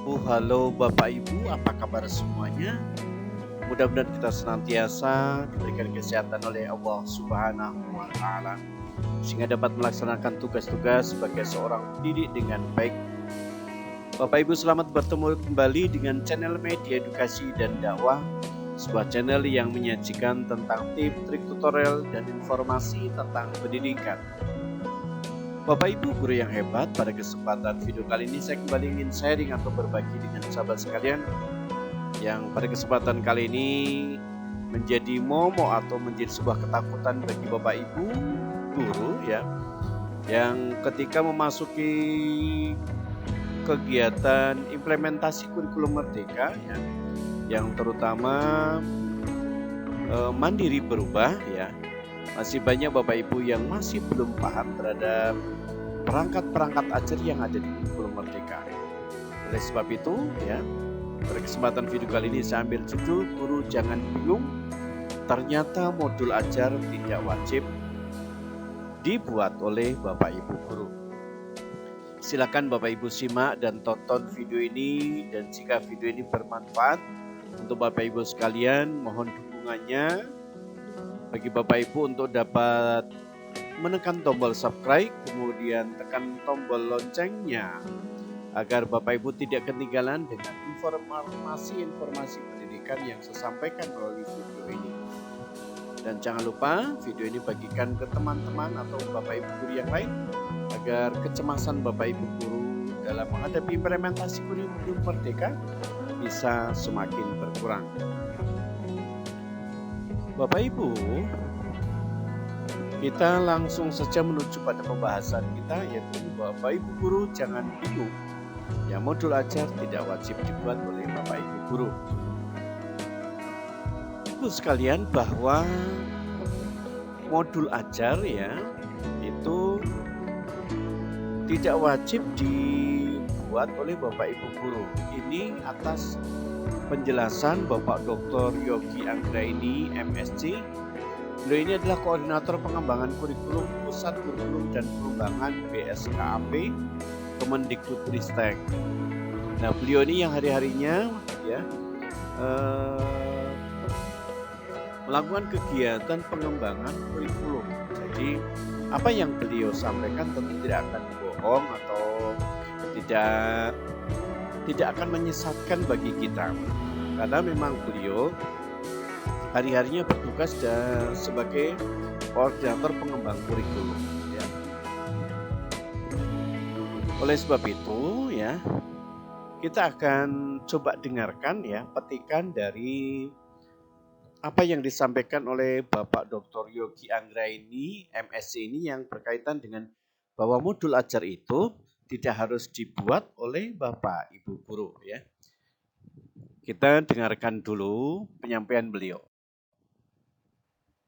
Halo Bapak Ibu, apa kabar semuanya? Mudah-mudahan kita senantiasa diberikan kesehatan oleh Allah Subhanahu wa Ta'ala, sehingga dapat melaksanakan tugas-tugas sebagai seorang pendidik dengan baik. Bapak Ibu, selamat bertemu kembali dengan channel Media Edukasi dan Dakwah, sebuah channel yang menyajikan tentang tips, trik, tutorial, dan informasi tentang pendidikan. Bapak Ibu guru yang hebat, pada kesempatan video kali ini saya kembali ingin sharing atau berbagi dengan sahabat sekalian yang pada kesempatan kali ini menjadi momok atau menjadi sebuah ketakutan bagi Bapak Ibu guru ya, yang ketika memasuki kegiatan implementasi kurikulum merdeka ya, yang terutama mandiri berubah ya, masih banyak Bapak Ibu yang masih belum paham terhadap perangkat-perangkat ajar yang ada di kurikulum merdeka. Oleh sebab itu ya, pada kesempatan video kali ini saya ambil judul Guru Jangan Bingung, ternyata modul ajar tidak wajib dibuat oleh Bapak Ibu guru. Silakan Bapak Ibu simak dan tonton video ini, dan jika video ini bermanfaat untuk Bapak Ibu sekalian, mohon dukungannya bagi Bapak Ibu untuk dapat menekan tombol subscribe, kemudian tekan tombol loncengnya agar Bapak Ibu tidak ketinggalan dengan informasi-informasi pendidikan yang saya sampaikan melalui video ini. Dan jangan lupa video ini bagikan ke teman-teman atau Bapak Ibu guru yang lain agar kecemasan Bapak Ibu guru dalam menghadapi implementasi kurikulum merdeka bisa semakin berkurang. Bapak Ibu, kita langsung saja menuju pada pembahasan kita, yaitu Bapak Ibu guru jangan bingung, ya modul ajar tidak wajib dibuat oleh Bapak Ibu guru. Ibu sekalian, bahwa modul ajar ya itu tidak wajib dibuat oleh Bapak Ibu guru. Ini atas penjelasan Bapak Dr. Yogi Anggraini MSc. Beliau ini adalah Koordinator Pengembangan Kurikulum Pusat Kurikulum dan Pengembangan BSKAP Kemendikbudristek. Nah, beliau ini yang hari-harinya ya melakukan kegiatan pengembangan kurikulum. Jadi apa yang beliau sampaikan tentu tidak akan bohong atau tidak akan menyesatkan bagi kita, karena memang beliau hari-harinya bertugas sebagai koordinator pengembang kurikulum ya. Oleh sebab itu ya, kita akan coba dengarkan ya petikan dari apa yang disampaikan oleh Bapak Dr. Yogi Anggraini MSc ini, yang berkaitan dengan bahwa modul ajar itu tidak harus dibuat oleh Bapak Ibu guru ya. Kita dengarkan dulu penyampaian beliau.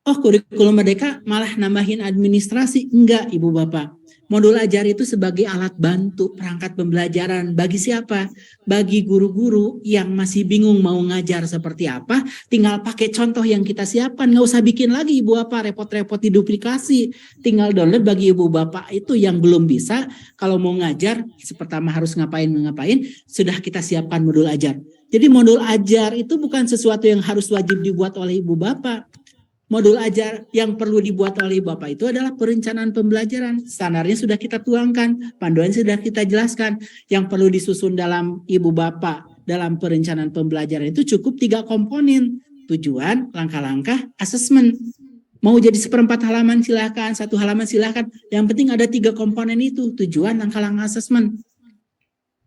Oh, kurikulum merdeka malah nambahin administrasi. Enggak, Ibu Bapak. Modul ajar itu sebagai alat bantu perangkat pembelajaran. Bagi siapa? Bagi guru-guru yang masih bingung mau ngajar seperti apa, tinggal pakai contoh yang kita siapkan. Nggak usah bikin lagi Ibu Bapak, repot-repot diduplikasi. Tinggal download bagi Ibu Bapak itu yang belum bisa. Kalau mau ngajar, pertama harus ngapain, sudah kita siapkan modul ajar. Jadi modul ajar itu bukan sesuatu yang harus wajib dibuat oleh Ibu Bapak. Modul ajar yang perlu dibuat oleh Bapak itu adalah perencanaan pembelajaran. Standarnya sudah kita tuangkan, panduan sudah kita jelaskan. Yang perlu disusun dalam Ibu Bapak dalam perencanaan pembelajaran itu cukup 3 komponen. Tujuan, langkah-langkah, asesmen. Mau jadi 1/4 halaman silahkan, 1 halaman silahkan. Yang penting ada 3 komponen itu, tujuan, langkah-langkah, asesmen.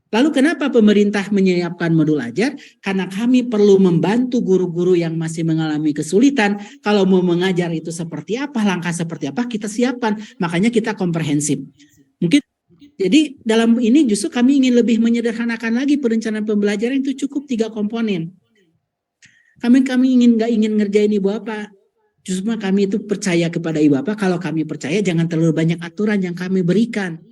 Lalu kenapa pemerintah menyiapkan modul ajar? Karena kami perlu membantu guru-guru yang masih mengalami kesulitan. Kalau mau mengajar itu seperti apa, langkah seperti apa, kita siapkan. Makanya kita komprehensif. Mungkin jadi dalam ini justru kami ingin lebih menyederhanakan lagi perencanaan pembelajaran itu cukup 3 komponen. Kami nggak ingin ngerjain Ibu Bapak. Justru kami itu percaya kepada Ibu Bapak. Kalau kami percaya, jangan terlalu banyak aturan yang kami berikan.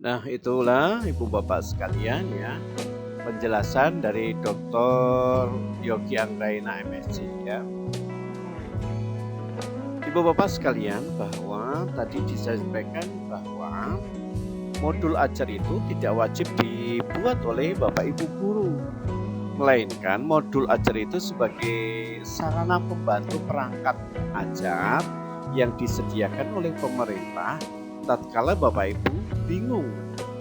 Nah, itulah Ibu Bapak sekalian ya, penjelasan dari Dr. Yogi Anggraini MSc ya. Ibu Bapak sekalian, bahwa tadi disampaikan bahwa modul ajar itu tidak wajib dibuat oleh Bapak Ibu guru, melainkan modul ajar itu sebagai sarana pembantu perangkat ajar yang disediakan oleh pemerintah tatkala Bapak Ibu bingung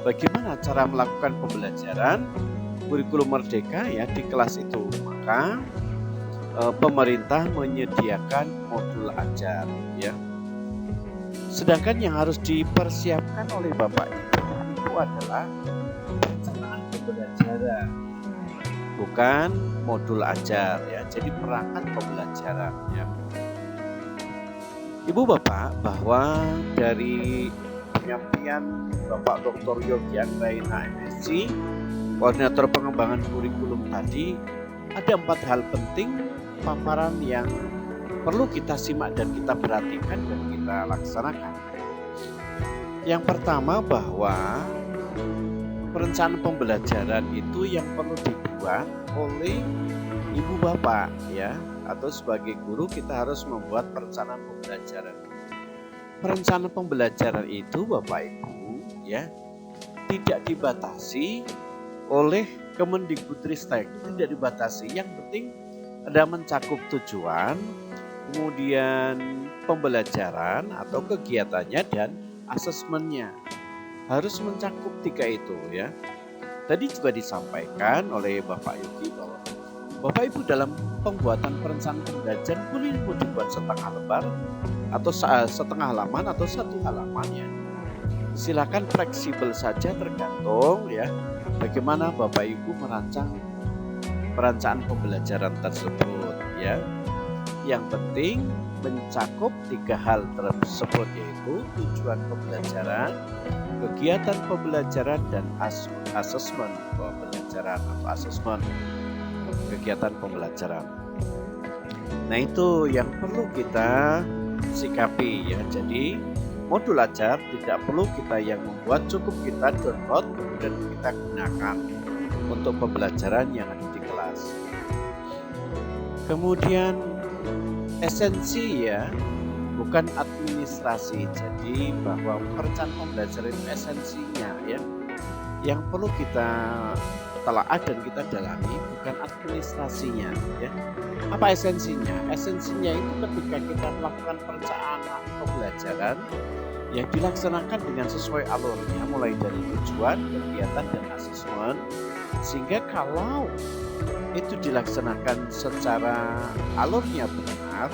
bagaimana cara melakukan pembelajaran kurikulum merdeka ya di kelas itu. Maka pemerintah menyediakan modul ajar ya. Sedangkan yang harus dipersiapkan oleh Bapak Ibu itu adalah perencanaan pembelajaran, bukan modul ajar ya. Jadi perangkat pembelajaran ya. Ibu Bapak, bahwa dari penyampaian Bapak Dr. Yogi Anggraena MSc, Koordinator Pengembangan Kurikulum tadi, ada 4 hal penting paparan yang perlu kita simak dan kita perhatikan dan kita laksanakan. Yang pertama, bahwa perencanaan pembelajaran itu yang perlu dibuat oleh ibu bapak ya, atau sebagai guru kita harus membuat perencanaan pembelajaran. Perencanaan pembelajaran itu Bapak Ibu ya tidak dibatasi oleh Kemendikbudristek, tidak dibatasi. Yang penting ada mencakup tujuan, kemudian pembelajaran atau kegiatannya dan asesmennya. Harus mencakup 3 itu ya. Tadi juga disampaikan oleh Bapak Yogi bahwa Bapak Ibu dalam pembuatan perencanaan pembelajaran boleh dibuat setengah lembar atau setengah halaman atau 1 halaman ya. Silakan fleksibel saja tergantung ya bagaimana Bapak Ibu merancang perencanaan pembelajaran tersebut ya. Yang penting mencakup 3 hal tersebut, yaitu tujuan pembelajaran, kegiatan pembelajaran, dan asesmen pembelajaran atau asesmen kegiatan pembelajaran. Nah, itu yang perlu kita sikapi ya. Jadi modul ajar tidak perlu kita yang membuat, cukup kita download kemudian kita gunakan untuk pembelajaran yang ada di kelas. Kemudian esensi ya, bukan administrasi. Jadi bahwa perencanaan pembelajaran itu esensinya ya, yang perlu kita telaah dan kita dalami bukan administrasinya ya. Apa esensinya? Esensinya itu ketika kita melakukan perencanaan pembelajaran yang dilaksanakan dengan sesuai alurnya, mulai dari tujuan, kegiatan, dan asesmen, sehingga kalau itu dilaksanakan secara alurnya benar,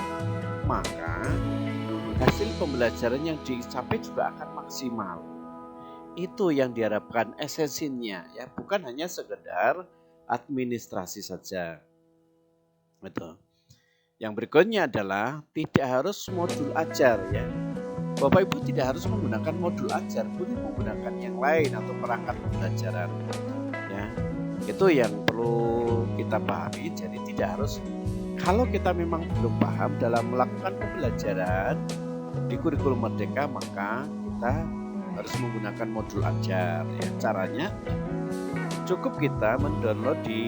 maka hasil pembelajaran yang dicapai juga akan maksimal. Itu yang diharapkan esensinya ya, bukan hanya sekedar administrasi saja. Betul. Yang berikutnya adalah tidak harus modul ajar ya. Bapak Ibu tidak harus menggunakan modul ajar, boleh menggunakan yang lain atau perangkat pembelajaran ya. Itu yang perlu kita pahami. Jadi tidak harus, kalau kita memang belum paham dalam melakukan pembelajaran di kurikulum merdeka, maka kita harus menggunakan modul ajar ya. Caranya cukup kita mendownload di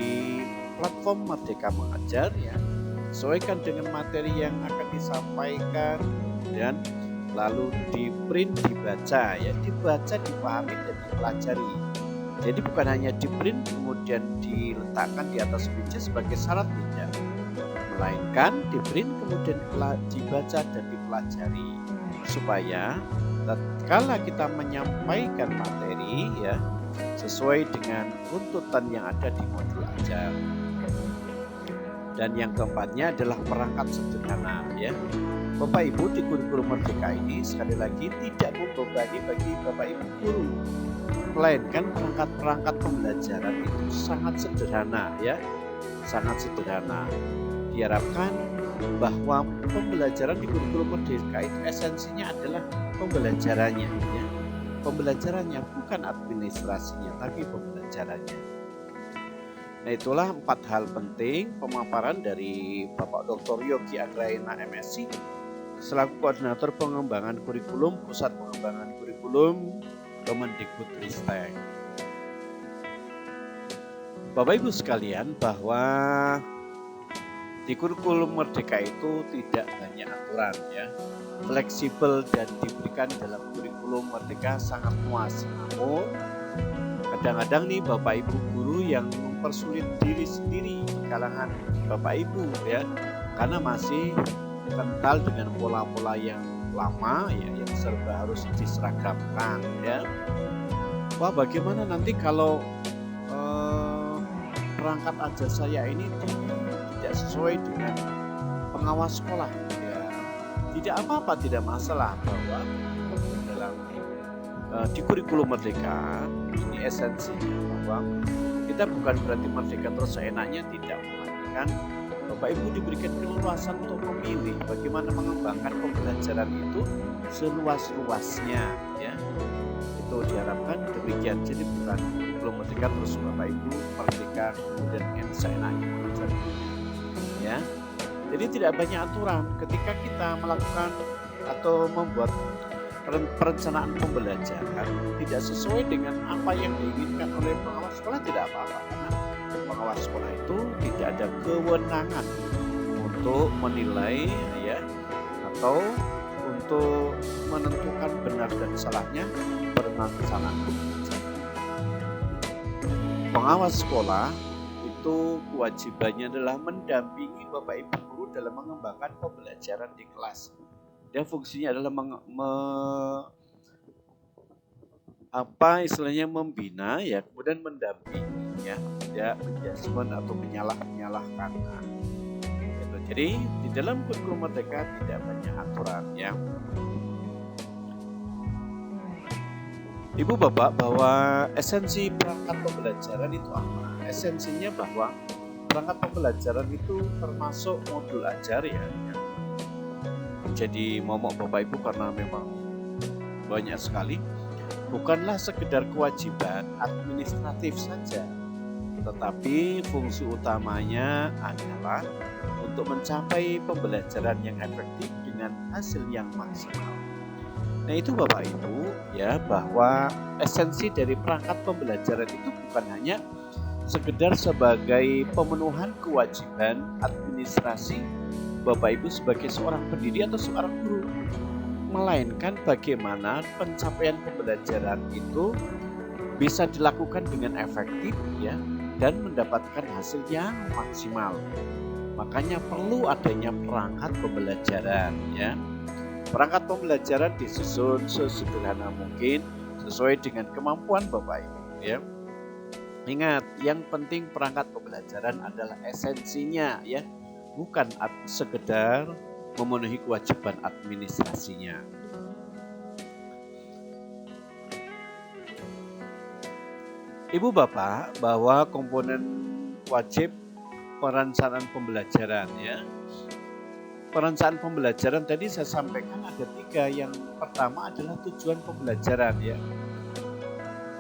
platform Merdeka Mengajar ya, sesuaikan dengan materi yang akan disampaikan dan lalu di print, dibaca ya, dibaca, dipahami dan dipelajari. Jadi bukan hanya di print kemudian diletakkan di atas meja sebagai syarat, tidak, melainkan di print kemudian dibaca dan dipelajari, supaya tatkala kita menyampaikan materi ya sesuai dengan runtutan yang ada di modul ajar. Dan yang keempatnya adalah perangkat sederhana ya. Bapak Ibu di kurikulum merdeka ini sekali lagi tidak membebani bagi Bapak Ibu guru, melainkan perangkat-perangkat pembelajaran itu sangat sederhana ya, sangat sederhana. Diharapkan bahwa pembelajaran di kurikulum merdeka itu esensinya adalah pembelajarannya ya. Pembelajarannya bukan administrasinya, tapi pembelajarannya. Nah, itulah 4 hal penting pemaparan dari Bapak Dr. Yogi Anggraena MSc selaku Koordinator Pengembangan Kurikulum Pusat Pengembangan Kurikulum Kemendikbudristek. Bapak Ibu sekalian, bahwa di kurikulum merdeka itu tidak banyak aturan ya. fleksibel dan diberikan dalam kurikulum Merdeka sangat luas. Namun kadang-kadang nih Bapak Ibu guru yang mempersulit diri sendiri di kalangan Bapak Ibu ya, karena masih kental dengan pola-pola yang lama ya, yang serba harus diseragamkan ya. Wah, bagaimana nanti kalau perangkat ajar saya ini tidak sesuai dengan pengawas sekolah ya. Tidak apa-apa, tidak masalah bahwa dalam di kurikulum Merdeka ini esensinya bahwa kita bukan berarti merdeka terus seenaknya, tidak, melainkan Bapak Ibu diberikan keleluasan untuk memilih bagaimana mengembangkan pembelajaran itu seluas-luasnya ya. Itu diharapkan demikian. Jadi bukan kurikulum Merdeka terus Bapak Ibu merdeka kemudian seenaknya mengajar ya. Jadi tidak banyak aturan ketika kita melakukan atau membuat perencanaan pembelajaran tidak sesuai dengan apa yang diinginkan oleh pengawas sekolah, tidak apa-apa, karena pengawas sekolah itu tidak ada kewenangan untuk menilai ya atau untuk menentukan benar dan salahnya perencanaan pembelajaran. Pengawas sekolah itu kewajibannya adalah mendampingi Bapak Ibu guru dalam mengembangkan pembelajaran di kelas. Dia fungsinya adalah membina ya, kemudian mendampingi ya, tidak menjudgment atau menyalahkan. Gitu. Jadi di dalam kurikulum Merdeka tidak banyak aturan ya. Ibu Bapak, bahwa esensi perangkat pembelajaran itu apa? Esensinya bahwa perangkat pembelajaran itu termasuk modul ajar ya. Jadi momok Bapak Ibu karena memang banyak sekali, bukanlah sekedar kewajiban administratif saja, tetapi fungsi utamanya adalah untuk mencapai pembelajaran yang efektif dengan hasil yang maksimal. Nah itu Bapak Ibu ya, bahwa esensi dari perangkat pembelajaran itu bukan hanya sekedar sebagai pemenuhan kewajiban administrasi Bapak Ibu sebagai seorang pendidik atau seorang guru, melainkan bagaimana pencapaian pembelajaran itu bisa dilakukan dengan efektif ya, dan mendapatkan hasil yang maksimal. Makanya perlu adanya perangkat pembelajaran ya. Perangkat pembelajaran disusun sesederhana mungkin sesuai dengan kemampuan Bapak Ibu ya. Ingat, yang penting perangkat pembelajaran adalah esensinya ya, bukan sekedar memenuhi kewajiban administrasinya. Ibu Bapak, bahwa komponen wajib perencanaan pembelajaran ya. Perencanaan pembelajaran tadi saya sampaikan ada 3. Yang pertama adalah tujuan pembelajaran ya.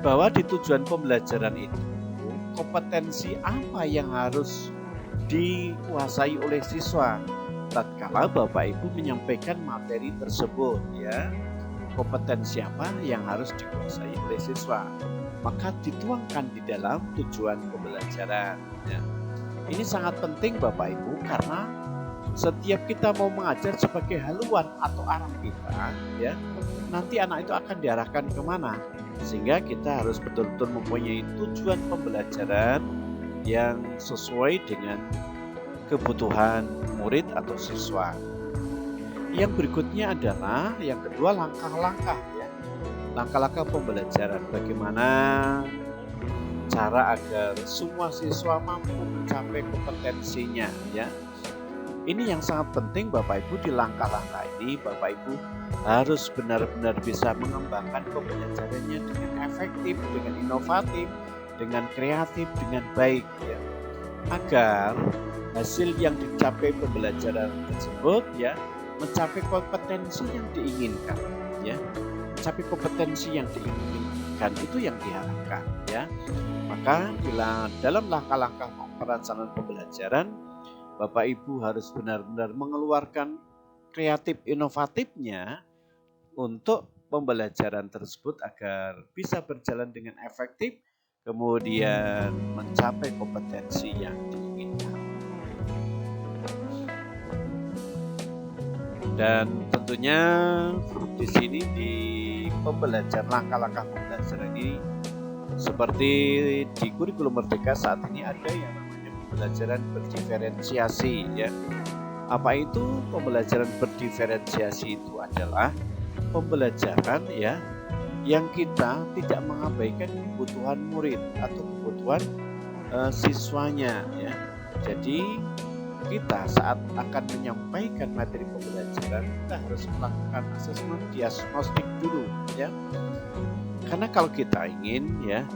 Bahwa di tujuan pembelajaran itu kompetensi apa yang harus dikuasai oleh siswa tatkala Bapak Ibu menyampaikan materi tersebut ya. Kompetensi apa yang harus dikuasai oleh siswa, maka dituangkan di dalam tujuan pembelajaran ya. Ini sangat penting Bapak Ibu, karena setiap kita mau mengajar sebagai haluan atau arah kita ya, nanti anak itu akan diarahkan kemana, sehingga kita harus betul-betul mempunyai tujuan pembelajaran yang sesuai dengan kebutuhan murid atau siswa. Yang berikutnya adalah yang kedua, langkah-langkah ya. Langkah-langkah pembelajaran, bagaimana cara agar semua siswa mampu mencapai kompetensinya ya. Ini yang sangat penting Bapak Ibu. Di langkah-langkah ini Bapak Ibu harus benar-benar bisa mengembangkan pembelajarannya dengan efektif, dengan inovatif, dengan kreatif, dengan baik ya. Agar hasil yang dicapai pembelajaran tersebut ya mencapai kompetensi yang diinginkan ya. Mencapai kompetensi yang diinginkan itu yang diharapkan ya. Maka bila dalam langkah-langkah perencanaan pembelajaran, Bapak Ibu harus benar-benar mengeluarkan kreatif inovatifnya untuk pembelajaran tersebut agar bisa berjalan dengan efektif, kemudian mencapai kompetensi yang diinginkan. Dan tentunya di sini di pembelajaran langkah-langkah pembelajaran ini seperti di kurikulum Merdeka saat ini ada yang namanya pembelajaran berdiferensiasi ya. Apa itu pembelajaran berdiferensiasi? Itu adalah pembelajaran ya yang kita tidak mengabaikan kebutuhan murid atau kebutuhan siswanya ya. Jadi kita saat akan menyampaikan materi pembelajaran kita harus melakukan asesmen diagnostik dulu ya. Karena kalau kita ingin ya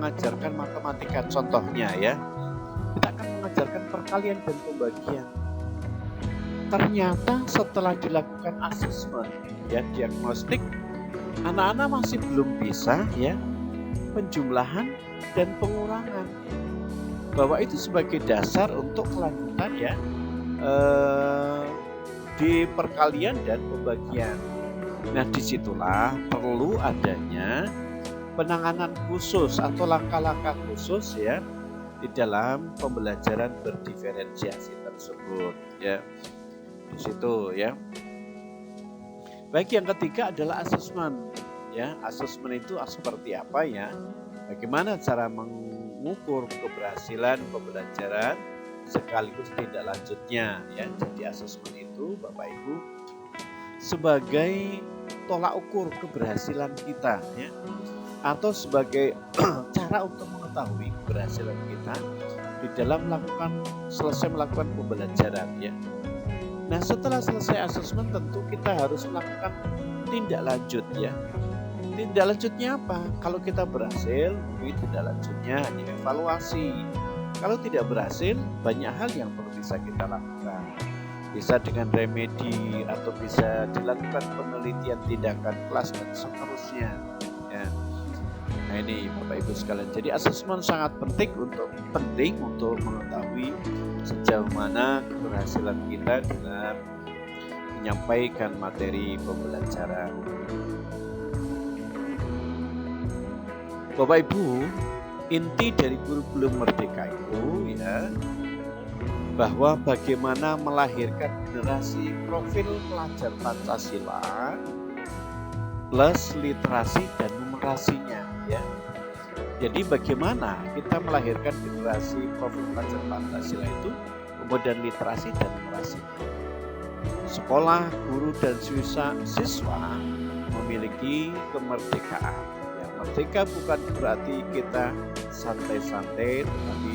mengajarkan matematika contohnya ya, kita akan mengajarkan perkalian dan pembagian. Ternyata setelah dilakukan asesmen ya diagnostik, anak-anak masih belum bisa ya penjumlahan dan pengurangan. Bahwa itu sebagai dasar untuk kelanjutan ya di perkalian dan pembagian. Nah, disitulah perlu adanya penanganan khusus atau langkah-langkah khusus ya di dalam pembelajaran berdiferensiasi tersebut ya. Di situ ya. Baik, yang ketiga adalah asesmen ya. Asesmen itu seperti apa ya? Bagaimana cara mengukur keberhasilan pembelajaran sekaligus tindak lanjutnya ya. Jadi asesmen itu Bapak Ibu sebagai tolak ukur keberhasilan kita ya, atau sebagai cara untuk mengetahui keberhasilan kita di dalam selesai melakukan pembelajaran ya. Nah, setelah selesai asesmen tentu kita harus melakukan tindak lanjut ya. Tindak lanjutnya apa? Kalau kita berhasil, tindak lanjutnya hanya evaluasi. Kalau tidak berhasil, banyak hal yang perlu bisa kita lakukan. Bisa dengan remedi atau bisa dilakukan penelitian tindakan kelas dan seterusnya ya. Nah, ini Bapak Ibu sekalian, jadi asesmen sangat penting untuk mengetahui sejauh mana keberhasilan kita dalam menyampaikan materi pembelajaran. Bapak Ibu, inti dari kurikulum Merdeka itu ya bahwa bagaimana melahirkan generasi profil pelajar Pancasila plus literasi dan numerasinya ya. Jadi bagaimana kita melahirkan generasi profil pelajar Pancasila itu, kemudian literasi dan numerasi. Sekolah, guru dan siswa memiliki kemerdekaan. Ya, merdeka bukan berarti kita santai-santai, tetapi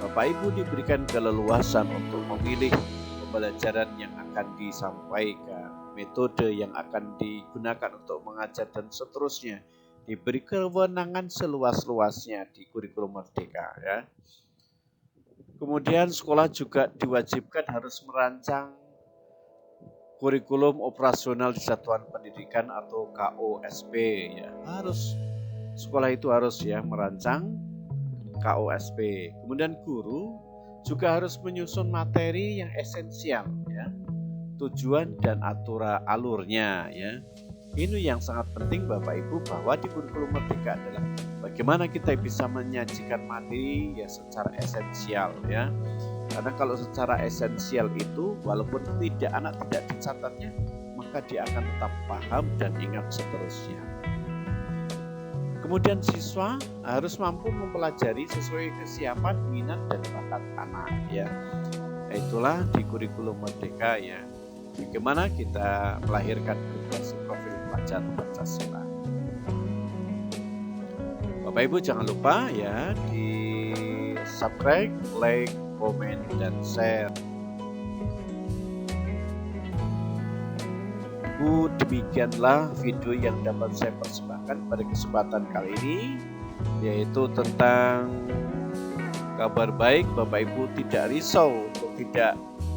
Bapak Ibu diberikan keleluasan untuk memilih pembelajaran yang akan disampaikan, metode yang akan digunakan untuk mengajar dan seterusnya. Diberi kewenangan seluas-luasnya di kurikulum Merdeka ya. Kemudian sekolah juga diwajibkan harus merancang kurikulum operasional di satuan pendidikan atau KOSP ya. Sekolah itu harus ya merancang KOSP. Kemudian guru juga harus menyusun materi yang esensial ya, tujuan dan alurnya ya. Ini yang sangat penting Bapak Ibu, bahwa di kurikulum Merdeka adalah bagaimana kita bisa menyajikan materi ya secara esensial ya. Karena kalau secara esensial itu walaupun anak tidak dicatatnya, maka dia akan tetap paham dan ingat seterusnya. Kemudian siswa harus mampu mempelajari sesuai kesiapan, minat dan bakat anak ya. Itulah di kurikulum Merdeka ya. Bagaimana kita melahirkan generasi profil pelajar Pancasila. Bapak Ibu jangan lupa ya di subscribe, like, komen dan share. Demikianlah video yang dapat saya persembahkan pada kesempatan kali ini, yaitu tentang kabar baik. Bapak Ibu tidak risau untuk tidak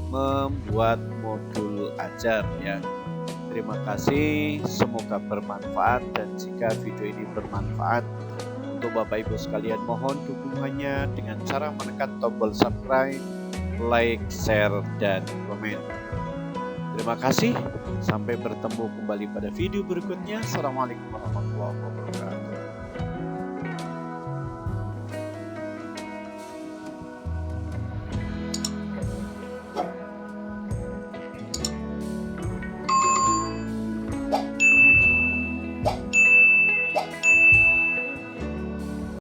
membuat modul ajar ya. Terima kasih, semoga bermanfaat, dan jika video ini bermanfaat untuk Bapak Ibu sekalian, mohon dukungannya dengan cara menekan tombol subscribe, like, share, dan komen. Terima kasih, sampai bertemu kembali pada video berikutnya. Assalamualaikum warahmatullahi wabarakatuh.